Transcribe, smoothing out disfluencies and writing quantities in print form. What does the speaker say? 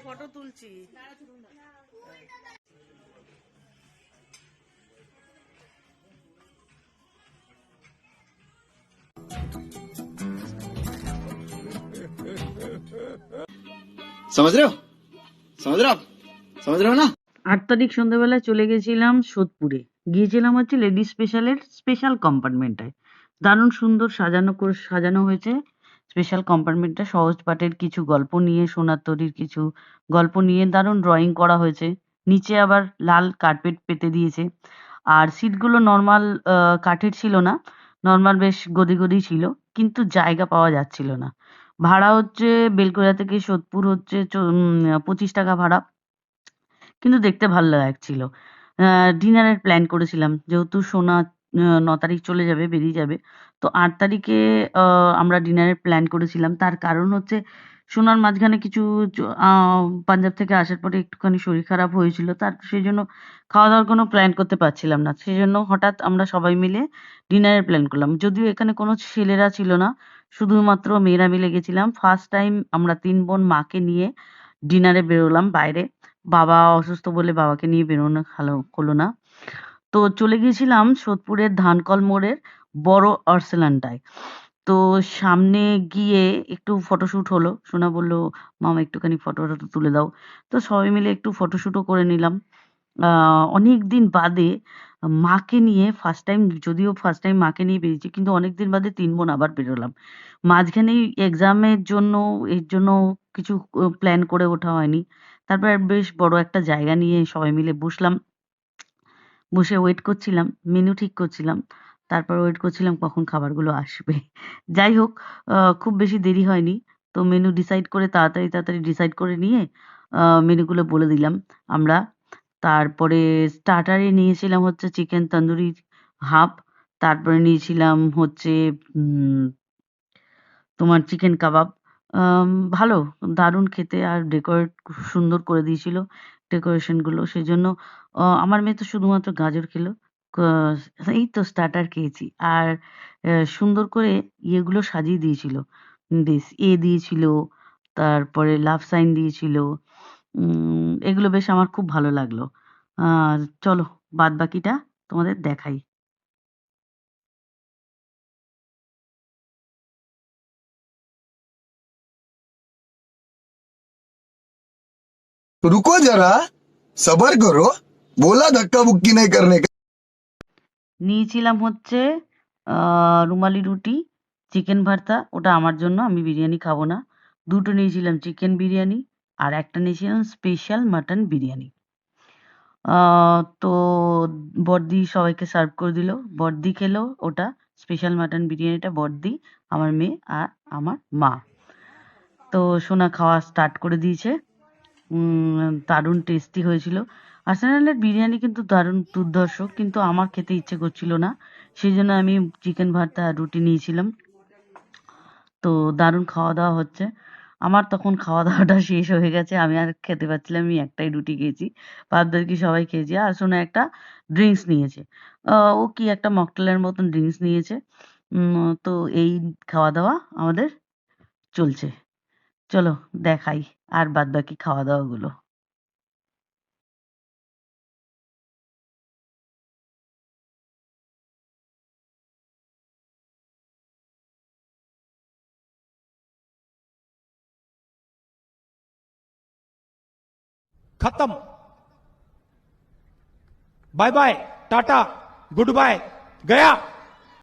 Photo তুলছি। समझ रहे हो समझ रहे हो आप समझ रहे हो ना। 8 তারিখ সন্ধ্যাবেলায় চলে গেছিলাম সোদপুরে। গিয়েছিলাম হচ্ছে লেডিস স্পেশালের স্পেশাল কম্পার্টমেন্টটায়। দারুণ সুন্দর সাজানো হয়েছে স্পেশাল কম্পার্টমেন্টটা। সহজ পাঠের কিছু গল্প নিয়ে, সোনার তরীর কিছু গল্প নিয়ে দারুণ ড্রয়িং করা হয়েছে। নিচে আবার লাল কার্পেট পেতে দিয়েছে। আর সিটগুলো নর্মাল কাঠের ছিল না, নর্মাল বেশ গদি গদি ছিল, কিন্তু জায়গা পাওয়া যাচ্ছিল না। ভাড়া হচ্ছে বেলকুড়া থেকে সোদপুর হচ্ছে 25 টাকা ভাড়া, কিন্তু দেখতে ভালো লাগছিল। ডিনারের প্ল্যান করেছিলাম, যেহেতু সোনা 9 তারিখ চলে যাবে, বেরিয়ে যাবে। তো 8 তারিখে আমরা ডিনারের প্ল্যান করেছিলাম। তার কারণ হচ্ছে সোনার মাঝখানে কিছু পাঞ্জাব থেকে আসার পরে একটুখানি শরীর খারাপ হয়েছিল, তার সেই জন্য খাওয়া দাওয়ার কোনো প্ল্যান করতে পারছিলাম না। সেই জন্য হঠাৎ আমরা সবাই মিলে ডিনারের প্ল্যান করলাম, যদিও এখানে কোনো ছেলেরা ছিল না, শুধুমাত্র মেয়েরা মিলে গেছিলাম। ফার্স্ট টাইম আমরা 3 বোন মাকে নিয়ে ডিনারে বেরোলাম বাইরে। বাবা অসুস্থ বলে বাবাকে নিয়ে বেরোনো হলো না। তো চলে গিয়েছিলাম সোদপুরের ধানকল মোড়ের বড় আর্সেলানটায়। তো সামনে গিয়ে একটু ফটোশুট হলো। সোনা বলল, মামা একটুখানি ফটোটা তুলে দাও। তো সবাই মিলে একটু ফটোশুটও করে নিলাম। অনেকদিন বাদে মাকে নিয়ে ফার্স্ট টাইম, যদিও ফার্স্ট টাইম মাকে নিয়ে বেরিয়েছি, কিন্তু অনেকদিন বাদে 3 বোন আবার বেরোলাম। মাঝখানেই এক্সামের জন্য, এর জন্য কিছু প্ল্যান করে ওঠা হয়নি। তারপর বেশ বড় একটা জায়গা নিয়ে সবাই মিলে বসলাম। বসে ওয়েট করছিলাম, মেনু ঠিক করছিলাম। তারপর ওয়েট করছিলাম কখন খাবারগুলো আসবে। যাই হোক, খুব বেশি দেরি হয়নি। তো মেনু ডিসাইড করে তাড়াতাড়ি ডিসাইড করে নিয়ে মেনুগুলো বলে দিলাম আমরা। তারপরে স্টার্টারে নিয়েছিলাম হচ্ছে চিকেন তন্দুরি হাফ। তারপরে নিয়েছিলাম হচ্ছে তোমার চিকেন কাবাব। ভালো, দারুণ খেতে, আর ডেকোরেট খুব সুন্দর করে দিয়েছিল ডেকোরেশনগুলো। সেজন্য আমার মেয়ে তো শুধুমাত্র গাজর খেলো। ক এই তো স্টার্টার খেয়েছি। আর সুন্দর করে ইয়েগুলো সাজিয়ে দিয়েছিল। দিয়েছিল, তারপরে লাভ সাইন দিয়েছিল। এগুলো বেশ আমার খুব ভালো লাগলো। আর চলো বাদবাকিটা তোমাদের দেখাই। तो रुको जरा, सबर करो, बोला धक्का बुक्की नहीं करने का। নিয়েছিলাম হচ্ছে রুমালি রুটি, চিকেন ভর্তা, ওটা আমার জন্য, আমি বিরিয়ানি খাবো না। 2 টো নিয়েছিলাম চিকেন বিরিয়ানি, আর একটা নিয়েছিলাম স্পেশাল মাটন বিরিয়ানি। তো বড়দি সবাইকে সার্ভ করে দিল। বড়দি খেলো ওটা, স্পেশাল মাটন বিরিয়ানিটা বড়দি, আমার মেয়ে আর আমার মা। তো সোনা খাওয়া স্টার্ট করে দিয়েছে। দারুণ টেস্টি হয়েছিল। আর্সেনালের বিরিয়ানি কিন্তু দারুণ দুর্ধর্ষ, কিন্তু আমার খেতে ইচ্ছে করছিল না। সেই জন্য আমি চিকেন ভর্তা আর রুটি নিয়েছিলাম। তো দারুণ খাওয়া দাওয়া হচ্ছে। আমার তখন খাওয়া দাওয়াটা শেষ হয়ে গেছে, আমি আর খেতে পাচ্ছিলাম, আমি একটাই রুটি খেয়েছি, বাদ বাকি সবাই খেয়েছে। আর সোনা একটা ড্রিঙ্কস নিয়েছে। ও কি একটা মকটেলের মতন ড্রিঙ্কস নিয়েছে। তো এই খাওয়া দাওয়া আমাদের চলছে। চলো দেখাই আর বাদ বাকি খাওয়া দাওয়াগুলো। खत्म। Bye bye, tata, goodbye, गया।